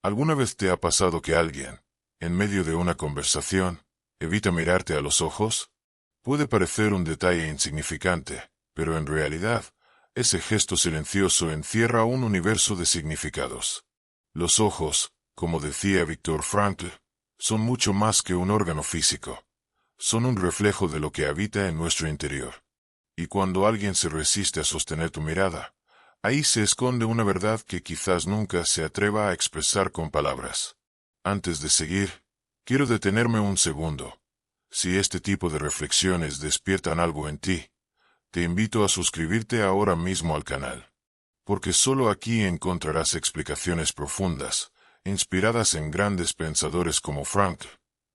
¿Alguna vez te ha pasado que alguien, en medio de una conversación, evita mirarte a los ojos? Puede parecer un detalle insignificante, pero en realidad, ese gesto silencioso encierra un universo de significados. Los ojos, como decía Viktor Frankl, son mucho más que un órgano físico. Son un reflejo de lo que habita en nuestro interior. Y cuando alguien se resiste a sostener tu mirada, ahí se esconde una verdad que quizás nunca se atreva a expresar con palabras. Antes de seguir, quiero detenerme un segundo. Si este tipo de reflexiones despiertan algo en ti, te invito a suscribirte ahora mismo al canal. Porque solo aquí encontrarás explicaciones profundas, inspiradas en grandes pensadores como Frankl,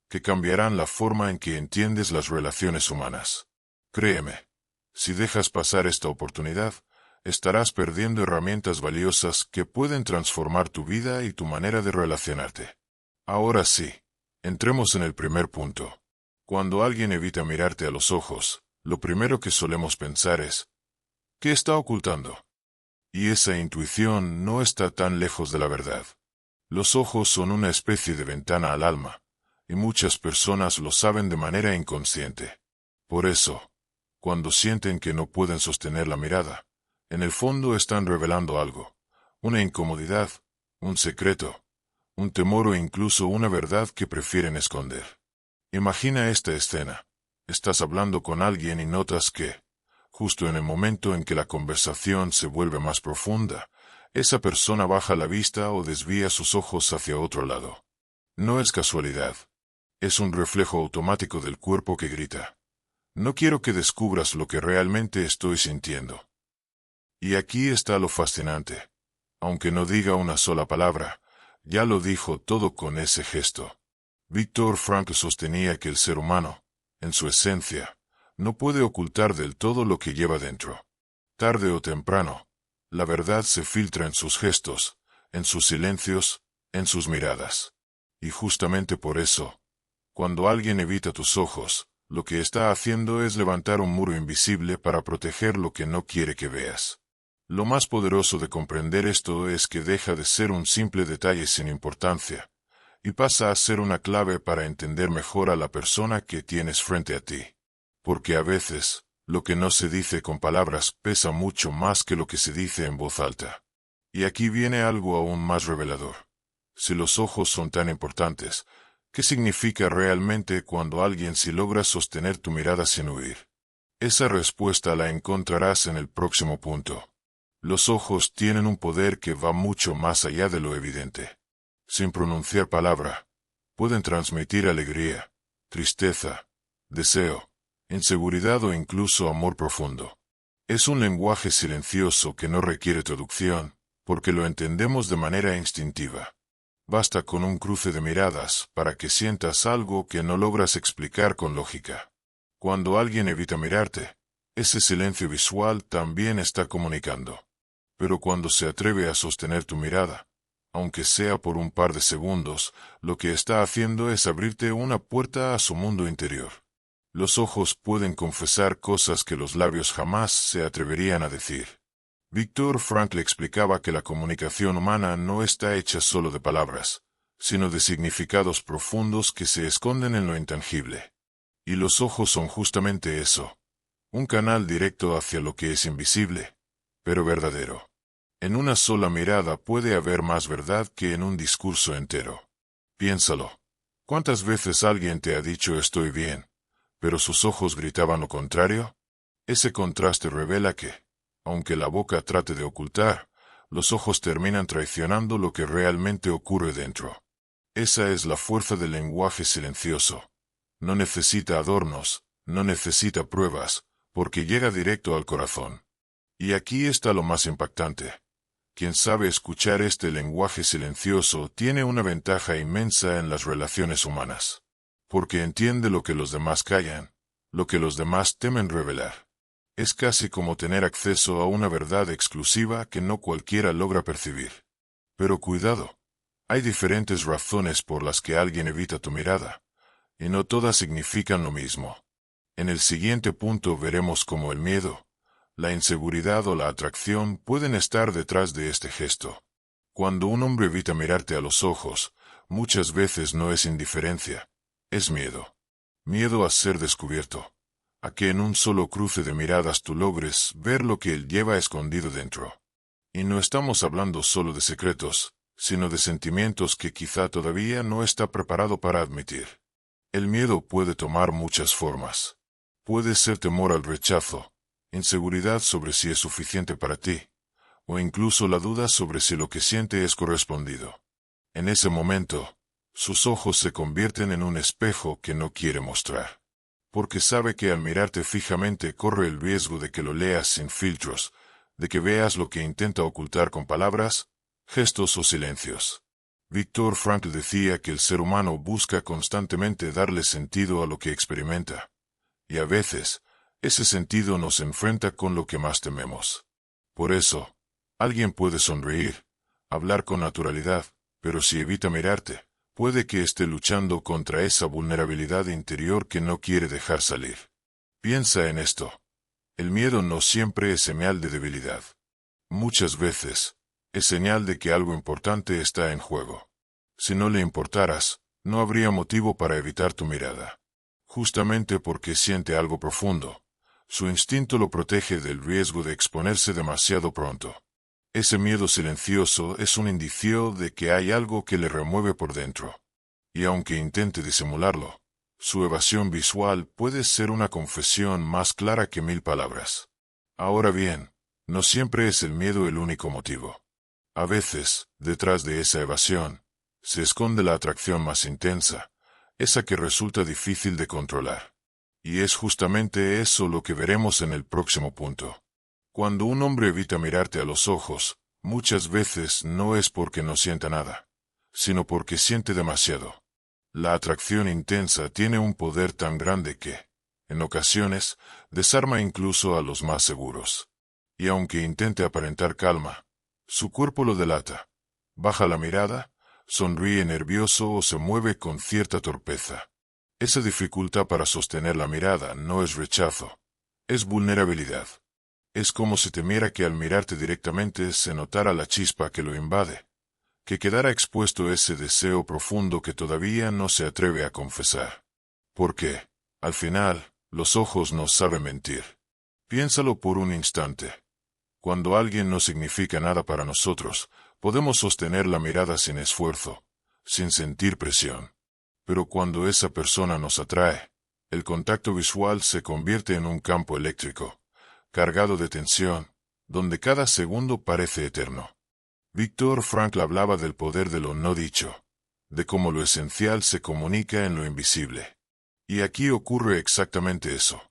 que cambiarán la forma en que entiendes las relaciones humanas. Créeme, si dejas pasar esta oportunidad, estarás perdiendo herramientas valiosas que pueden transformar tu vida y tu manera de relacionarte. Ahora sí, entremos en el primer punto. Cuando alguien evita mirarte a los ojos, lo primero que solemos pensar es, ¿qué está ocultando? Y esa intuición no está tan lejos de la verdad. Los ojos son una especie de ventana al alma, y muchas personas lo saben de manera inconsciente. Por eso, cuando sienten que no pueden sostener la mirada, en el fondo están revelando algo, una incomodidad, un secreto, un temor o incluso una verdad que prefieren esconder. Imagina esta escena. Estás hablando con alguien y notas que, justo en el momento en que la conversación se vuelve más profunda, esa persona baja la vista o desvía sus ojos hacia otro lado. No es casualidad. Es un reflejo automático del cuerpo que grita. No quiero que descubras lo que realmente estoy sintiendo. Y aquí está lo fascinante. Aunque no diga una sola palabra, ya lo dijo todo con ese gesto. Viktor Frankl sostenía que el ser humano, en su esencia, no puede ocultar del todo lo que lleva dentro. Tarde o temprano, la verdad se filtra en sus gestos, en sus silencios, en sus miradas. Y justamente por eso, cuando alguien evita tus ojos, lo que está haciendo es levantar un muro invisible para proteger lo que no quiere que veas. Lo más poderoso de comprender esto es que deja de ser un simple detalle sin importancia, y pasa a ser una clave para entender mejor a la persona que tienes frente a ti. Porque a veces, lo que no se dice con palabras pesa mucho más que lo que se dice en voz alta. Y aquí viene algo aún más revelador. Si los ojos son tan importantes, ¿qué significa realmente cuando alguien sí logra sostener tu mirada sin huir? Esa respuesta la encontrarás en el próximo punto. Los ojos tienen un poder que va mucho más allá de lo evidente. Sin pronunciar palabra, pueden transmitir alegría, tristeza, deseo, inseguridad o incluso amor profundo. Es un lenguaje silencioso que no requiere traducción, porque lo entendemos de manera instintiva. Basta con un cruce de miradas para que sientas algo que no logras explicar con lógica. Cuando alguien evita mirarte, ese silencio visual también está comunicando. Pero cuando se atreve a sostener tu mirada, aunque sea por un par de segundos, lo que está haciendo es abrirte una puerta a su mundo interior. Los ojos pueden confesar cosas que los labios jamás se atreverían a decir. Viktor Frankl explicaba que la comunicación humana no está hecha solo de palabras, sino de significados profundos que se esconden en lo intangible. Y los ojos son justamente eso, un canal directo hacia lo que es invisible, pero verdadero. En una sola mirada puede haber más verdad que en un discurso entero. Piénsalo. ¿Cuántas veces alguien te ha dicho estoy bien, pero sus ojos gritaban lo contrario? Ese contraste revela que, aunque la boca trate de ocultar, los ojos terminan traicionando lo que realmente ocurre dentro. Esa es la fuerza del lenguaje silencioso. No necesita adornos, no necesita pruebas, porque llega directo al corazón. Y aquí está lo más impactante. Quien sabe escuchar este lenguaje silencioso tiene una ventaja inmensa en las relaciones humanas. Porque entiende lo que los demás callan, lo que los demás temen revelar. Es casi como tener acceso a una verdad exclusiva que no cualquiera logra percibir. Pero cuidado, hay diferentes razones por las que alguien evita tu mirada, y no todas significan lo mismo. En el siguiente punto veremos cómo el miedo, la inseguridad o la atracción pueden estar detrás de este gesto. Cuando un hombre evita mirarte a los ojos, muchas veces no es indiferencia, es miedo. Miedo a ser descubierto, a que en un solo cruce de miradas tú logres ver lo que él lleva escondido dentro. Y no estamos hablando solo de secretos, sino de sentimientos que quizá todavía no está preparado para admitir. El miedo puede tomar muchas formas. Puede ser temor al rechazo, inseguridad sobre si es suficiente para ti, o incluso la duda sobre si lo que siente es correspondido. En ese momento, sus ojos se convierten en un espejo que no quiere mostrar. Porque sabe que al mirarte fijamente corre el riesgo de que lo leas sin filtros, de que veas lo que intenta ocultar con palabras, gestos o silencios. Viktor Frankl decía que el ser humano busca constantemente darle sentido a lo que experimenta. Y a veces, ese sentido nos enfrenta con lo que más tememos. Por eso, alguien puede sonreír, hablar con naturalidad, pero si evita mirarte, puede que esté luchando contra esa vulnerabilidad interior que no quiere dejar salir. Piensa en esto. El miedo no siempre es señal de debilidad. Muchas veces, es señal de que algo importante está en juego. Si no le importaras, no habría motivo para evitar tu mirada. Justamente porque siente algo profundo, su instinto lo protege del riesgo de exponerse demasiado pronto. Ese miedo silencioso es un indicio de que hay algo que le remueve por dentro. Y aunque intente disimularlo, su evasión visual puede ser una confesión más clara que 1000 palabras. Ahora bien, no siempre es el miedo el único motivo. A veces, detrás de esa evasión, se esconde la atracción más intensa, esa que resulta difícil de controlar. Y es justamente eso lo que veremos en el próximo punto. Cuando un hombre evita mirarte a los ojos, muchas veces no es porque no sienta nada, sino porque siente demasiado. La atracción intensa tiene un poder tan grande que, en ocasiones, desarma incluso a los más seguros. Y aunque intente aparentar calma, su cuerpo lo delata. Baja la mirada, sonríe nervioso o se mueve con cierta torpeza. Esa dificultad para sostener la mirada no es rechazo, es vulnerabilidad. Es como si temiera que al mirarte directamente se notara la chispa que lo invade, que quedara expuesto ese deseo profundo que todavía no se atreve a confesar. Porque, al final, los ojos no saben mentir. Piénsalo por un instante. Cuando alguien no significa nada para nosotros, podemos sostener la mirada sin esfuerzo, sin sentir presión. Pero cuando esa persona nos atrae, el contacto visual se convierte en un campo eléctrico, cargado de tensión, donde cada segundo parece eterno. Viktor Frankl hablaba del poder de lo no dicho, de cómo lo esencial se comunica en lo invisible. Y aquí ocurre exactamente eso.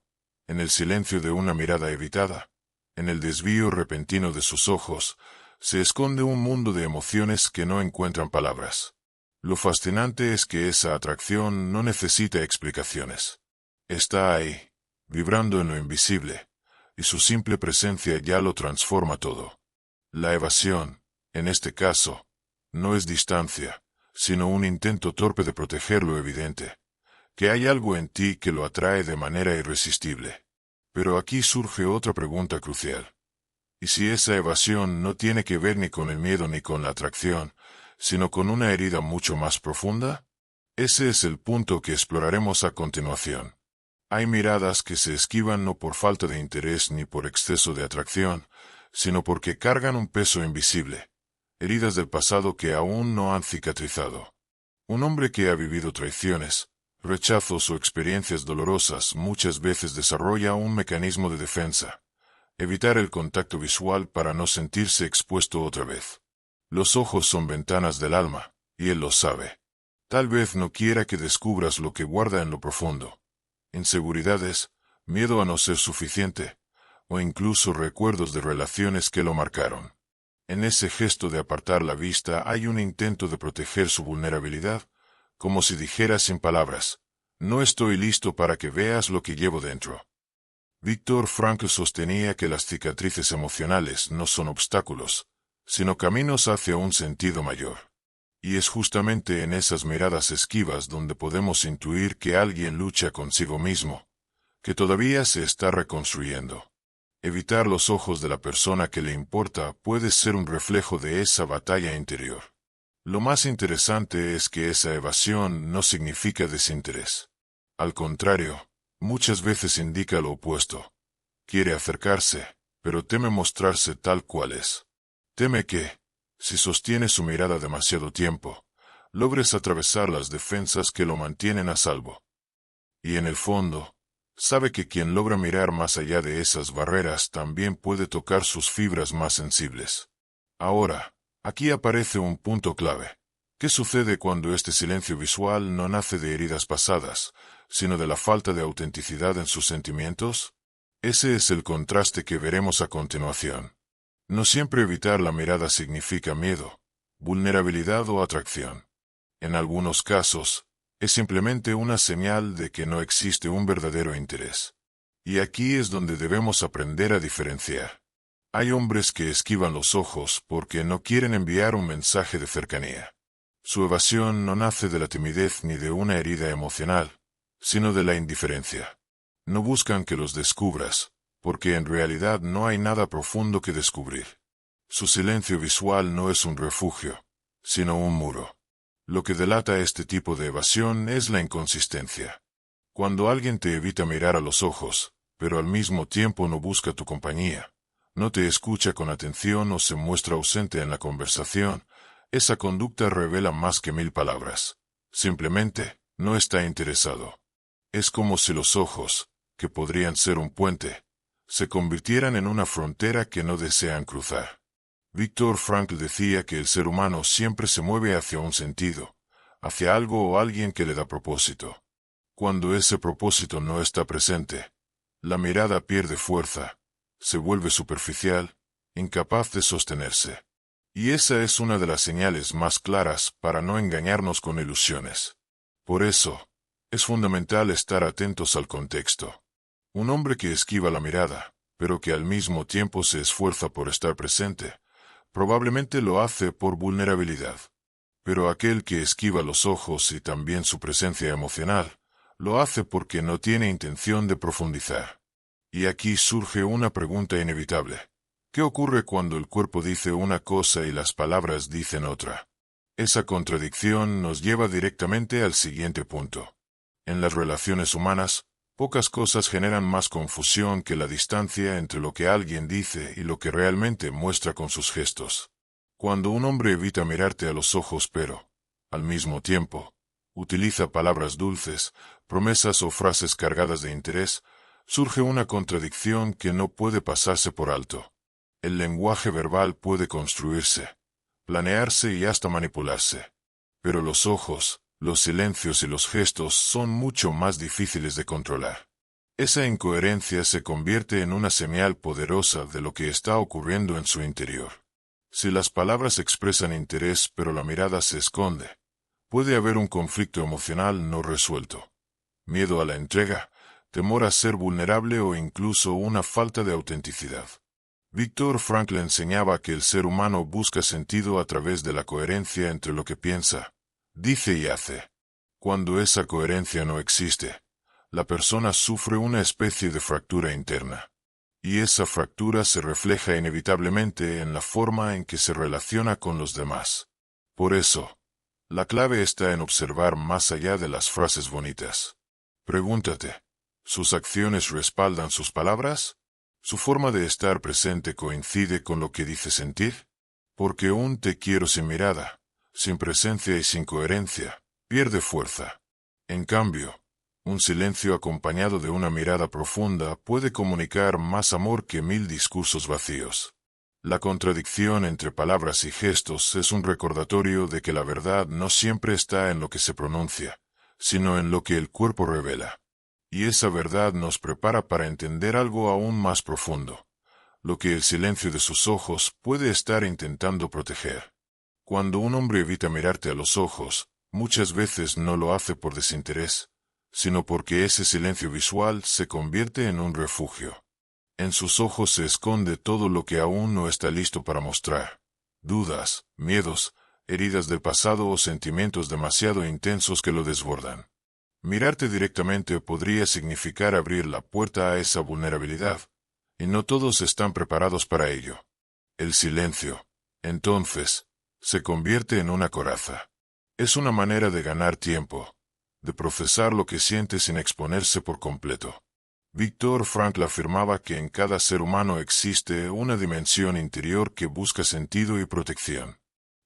En el silencio de una mirada evitada, en el desvío repentino de sus ojos, se esconde un mundo de emociones que no encuentran palabras. Lo fascinante es que esa atracción no necesita explicaciones. Está ahí, vibrando en lo invisible, y su simple presencia ya lo transforma todo. La evasión, en este caso, no es distancia, sino un intento torpe de proteger lo evidente, que hay algo en ti que lo atrae de manera irresistible. Pero aquí surge otra pregunta crucial. ¿Y si esa evasión no tiene que ver ni con el miedo ni con la atracción, sino con una herida mucho más profunda? Ese es el punto que exploraremos a continuación. Hay miradas que se esquivan no por falta de interés ni por exceso de atracción, sino porque cargan un peso invisible, heridas del pasado que aún no han cicatrizado. Un hombre que ha vivido traiciones, rechazos o experiencias dolorosas muchas veces desarrolla un mecanismo de defensa: evitar el contacto visual para no sentirse expuesto otra vez. Los ojos son ventanas del alma, y él lo sabe. Tal vez no quiera que descubras lo que guarda en lo profundo. Inseguridades, miedo a no ser suficiente, o incluso recuerdos de relaciones que lo marcaron. En ese gesto de apartar la vista hay un intento de proteger su vulnerabilidad, como si dijera sin palabras: no estoy listo para que veas lo que llevo dentro. Viktor Frankl sostenía que las cicatrices emocionales no son obstáculos, sino caminos hacia un sentido mayor. Y es justamente en esas miradas esquivas donde podemos intuir que alguien lucha consigo mismo, que todavía se está reconstruyendo. Evitar los ojos de la persona que le importa puede ser un reflejo de esa batalla interior. Lo más interesante es que esa evasión no significa desinterés. Al contrario, muchas veces indica lo opuesto. Quiere acercarse, pero teme mostrarse tal cual es. Teme que, si sostiene su mirada demasiado tiempo, logres atravesar las defensas que lo mantienen a salvo. Y en el fondo, sabe que quien logra mirar más allá de esas barreras también puede tocar sus fibras más sensibles. Ahora, aquí aparece un punto clave. ¿Qué sucede cuando este silencio visual no nace de heridas pasadas, sino de la falta de autenticidad en sus sentimientos? Ese es el contraste que veremos a continuación. No siempre evitar la mirada significa miedo, vulnerabilidad o atracción. En algunos casos, es simplemente una señal de que no existe un verdadero interés. Y aquí es donde debemos aprender a diferenciar. Hay hombres que esquivan los ojos porque no quieren enviar un mensaje de cercanía. Su evasión no nace de la timidez ni de una herida emocional, sino de la indiferencia. No buscan que los descubras, porque en realidad no hay nada profundo que descubrir. Su silencio visual no es un refugio, sino un muro. Lo que delata este tipo de evasión es la inconsistencia. Cuando alguien te evita mirar a los ojos, pero al mismo tiempo no busca tu compañía, no te escucha con atención o se muestra ausente en la conversación, esa conducta revela más que 1000 palabras. Simplemente, no está interesado. Es como si los ojos, que podrían ser un puente, se convirtieran en una frontera que no desean cruzar. Viktor Frankl decía que el ser humano siempre se mueve hacia un sentido, hacia algo o alguien que le da propósito. Cuando ese propósito no está presente, la mirada pierde fuerza, se vuelve superficial, incapaz de sostenerse. Y esa es una de las señales más claras para no engañarnos con ilusiones. Por eso, es fundamental estar atentos al contexto. Un hombre que esquiva la mirada, pero que al mismo tiempo se esfuerza por estar presente, probablemente lo hace por vulnerabilidad. Pero aquel que esquiva los ojos y también su presencia emocional, lo hace porque no tiene intención de profundizar. Y aquí surge una pregunta inevitable. ¿Qué ocurre cuando el cuerpo dice una cosa y las palabras dicen otra? Esa contradicción nos lleva directamente al siguiente punto. En las relaciones humanas, pocas cosas generan más confusión que la distancia entre lo que alguien dice y lo que realmente muestra con sus gestos. Cuando un hombre evita mirarte a los ojos pero, al mismo tiempo, utiliza palabras dulces, promesas o frases cargadas de interés, surge una contradicción que no puede pasarse por alto. El lenguaje verbal puede construirse, planearse y hasta manipularse. Pero los ojos, los silencios y los gestos son mucho más difíciles de controlar. Esa incoherencia se convierte en una señal poderosa de lo que está ocurriendo en su interior. Si las palabras expresan interés pero la mirada se esconde, puede haber un conflicto emocional no resuelto. Miedo a la entrega, temor a ser vulnerable o incluso una falta de autenticidad. Viktor Frankl enseñaba que el ser humano busca sentido a través de la coherencia entre lo que piensa, dice y hace. Cuando esa coherencia no existe, la persona sufre una especie de fractura interna. Y esa fractura se refleja inevitablemente en la forma en que se relaciona con los demás. Por eso, la clave está en observar más allá de las frases bonitas. Pregúntate, ¿sus acciones respaldan sus palabras? ¿Su forma de estar presente coincide con lo que dice sentir? Porque un te quiero sin mirada, sin presencia y sin coherencia, pierde fuerza. En cambio, un silencio acompañado de una mirada profunda puede comunicar más amor que 1000 discursos vacíos. La contradicción entre palabras y gestos es un recordatorio de que la verdad no siempre está en lo que se pronuncia, sino en lo que el cuerpo revela. Y esa verdad nos prepara para entender algo aún más profundo, lo que el silencio de sus ojos puede estar intentando proteger. Cuando un hombre evita mirarte a los ojos, muchas veces no lo hace por desinterés, sino porque ese silencio visual se convierte en un refugio. En sus ojos se esconde todo lo que aún no está listo para mostrar. Dudas, miedos, heridas del pasado o sentimientos demasiado intensos que lo desbordan. Mirarte directamente podría significar abrir la puerta a esa vulnerabilidad, y no todos están preparados para ello. El silencio, entonces, se convierte en una coraza. Es una manera de ganar tiempo, de procesar lo que siente sin exponerse por completo. Viktor Frankl afirmaba que en cada ser humano existe una dimensión interior que busca sentido y protección.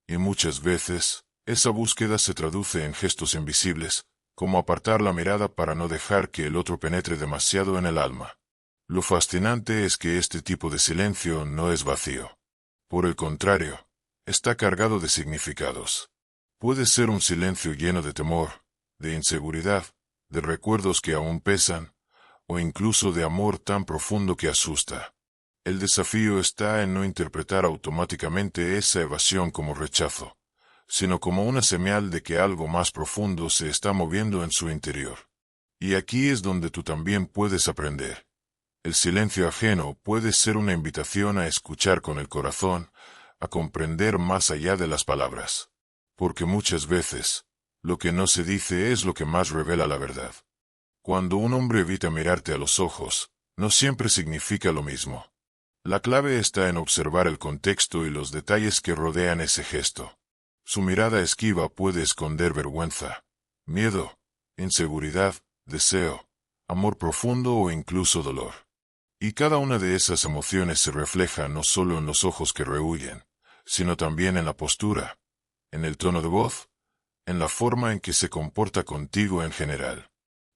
Y muchas veces, esa búsqueda se traduce en gestos invisibles, como apartar la mirada para no dejar que el otro penetre demasiado en el alma. Lo fascinante es que este tipo de silencio no es vacío. Por el contrario, está cargado de significados. Puede ser un silencio lleno de temor, de inseguridad, de recuerdos que aún pesan, o incluso de amor tan profundo que asusta. El desafío está en no interpretar automáticamente esa evasión como rechazo, sino como una señal de que algo más profundo se está moviendo en su interior. Y aquí es donde tú también puedes aprender. El silencio ajeno puede ser una invitación a escuchar con el corazón, a comprender más allá de las palabras. Porque muchas veces, lo que no se dice es lo que más revela la verdad. Cuando un hombre evita mirarte a los ojos, no siempre significa lo mismo. La clave está en observar el contexto y los detalles que rodean ese gesto. Su mirada esquiva puede esconder vergüenza, miedo, inseguridad, deseo, amor profundo o incluso dolor. Y cada una de esas emociones se refleja no solo en los ojos que rehuyen, sino también en la postura, en el tono de voz, en la forma en que se comporta contigo en general.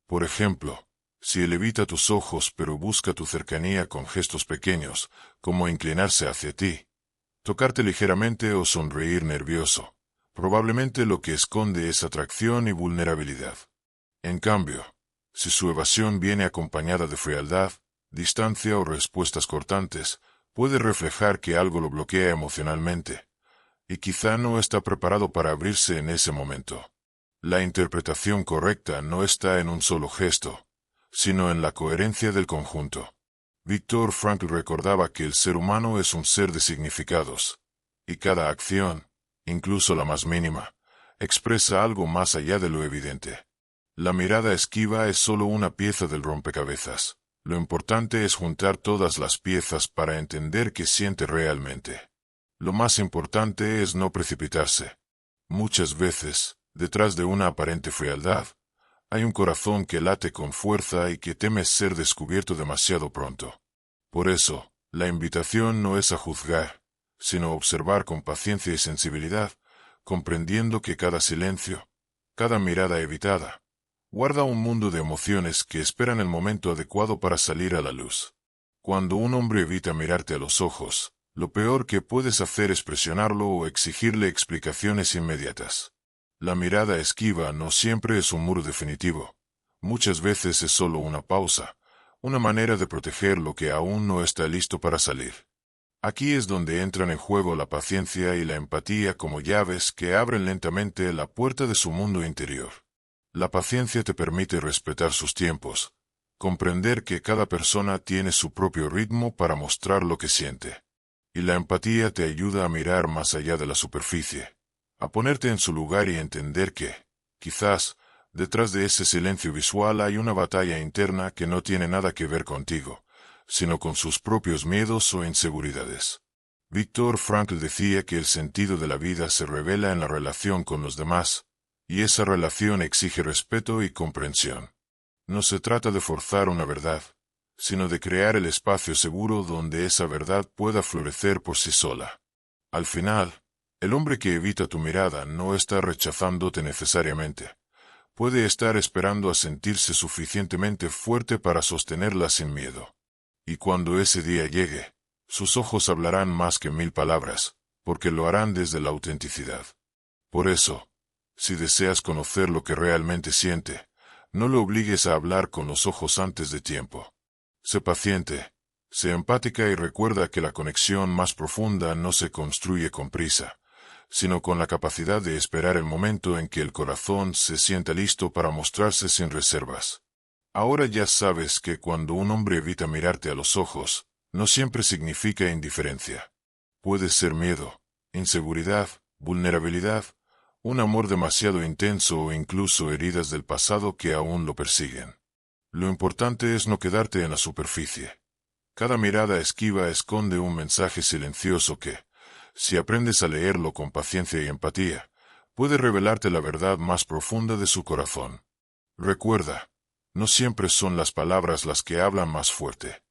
Por ejemplo, si él evita tus ojos pero busca tu cercanía con gestos pequeños, como inclinarse hacia ti, tocarte ligeramente o sonreír nervioso, probablemente lo que esconde es atracción y vulnerabilidad. En cambio, si su evasión viene acompañada de frialdad, distancia o respuestas cortantes, puede reflejar que algo lo bloquea emocionalmente, y quizá no está preparado para abrirse en ese momento. La interpretación correcta no está en un solo gesto, sino en la coherencia del conjunto. Viktor Frankl recordaba que el ser humano es un ser de significados, y cada acción, incluso la más mínima, expresa algo más allá de lo evidente. La mirada esquiva es solo una pieza del rompecabezas. Lo importante es juntar todas las piezas para entender qué siente realmente. Lo más importante es no precipitarse. Muchas veces, detrás de una aparente frialdad, hay un corazón que late con fuerza y que teme ser descubierto demasiado pronto. Por eso, la invitación no es a juzgar, sino a observar con paciencia y sensibilidad, comprendiendo que cada silencio, cada mirada evitada, guarda un mundo de emociones que esperan el momento adecuado para salir a la luz. Cuando un hombre evita mirarte a los ojos, lo peor que puedes hacer es presionarlo o exigirle explicaciones inmediatas. La mirada esquiva no siempre es un muro definitivo. Muchas veces es solo una pausa, una manera de proteger lo que aún no está listo para salir. Aquí es donde entran en juego la paciencia y la empatía como llaves que abren lentamente la puerta de su mundo interior. La paciencia te permite respetar sus tiempos, comprender que cada persona tiene su propio ritmo para mostrar lo que siente. Y la empatía te ayuda a mirar más allá de la superficie, a ponerte en su lugar y entender que, quizás, detrás de ese silencio visual hay una batalla interna que no tiene nada que ver contigo, sino con sus propios miedos o inseguridades. Viktor Frankl decía que el sentido de la vida se revela en la relación con los demás, y esa relación exige respeto y comprensión. No se trata de forzar una verdad, sino de crear el espacio seguro donde esa verdad pueda florecer por sí sola. Al final, el hombre que evita tu mirada no está rechazándote necesariamente. Puede estar esperando a sentirse suficientemente fuerte para sostenerla sin miedo. Y cuando ese día llegue, sus ojos hablarán más que 1000 palabras, porque lo harán desde la autenticidad. Por eso, si deseas conocer lo que realmente siente, no lo obligues a hablar con los ojos antes de tiempo. Sé paciente, sé empática y recuerda que la conexión más profunda no se construye con prisa, sino con la capacidad de esperar el momento en que el corazón se sienta listo para mostrarse sin reservas. Ahora ya sabes que cuando un hombre evita mirarte a los ojos, no siempre significa indiferencia. Puede ser miedo, inseguridad, vulnerabilidad, un amor demasiado intenso o incluso heridas del pasado que aún lo persiguen. Lo importante es no quedarte en la superficie. Cada mirada esquiva esconde un mensaje silencioso que, si aprendes a leerlo con paciencia y empatía, puede revelarte la verdad más profunda de su corazón. Recuerda, no siempre son las palabras las que hablan más fuerte.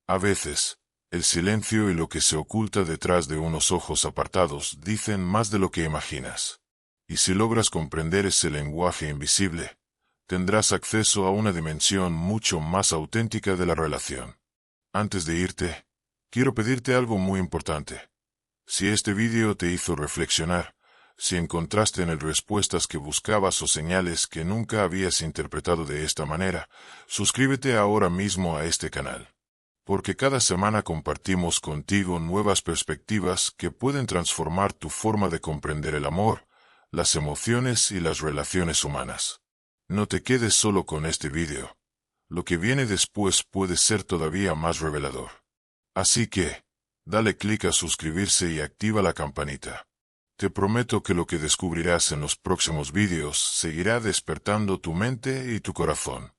A veces, el silencio y lo que se oculta detrás de unos ojos apartados dicen más de lo que imaginas. Y si logras comprender ese lenguaje invisible, tendrás acceso a una dimensión mucho más auténtica de la relación. Antes de irte, quiero pedirte algo muy importante. Si este vídeo te hizo reflexionar, si encontraste en él respuestas que buscabas o señales que nunca habías interpretado de esta manera, suscríbete ahora mismo a este canal. Porque cada semana compartimos contigo nuevas perspectivas que pueden transformar tu forma de comprender el amor, las emociones y las relaciones humanas. No te quedes solo con este vídeo. Lo que viene después puede ser todavía más revelador. Así que, dale clic a suscribirse y activa la campanita. Te prometo que lo que descubrirás en los próximos vídeos seguirá despertando tu mente y tu corazón.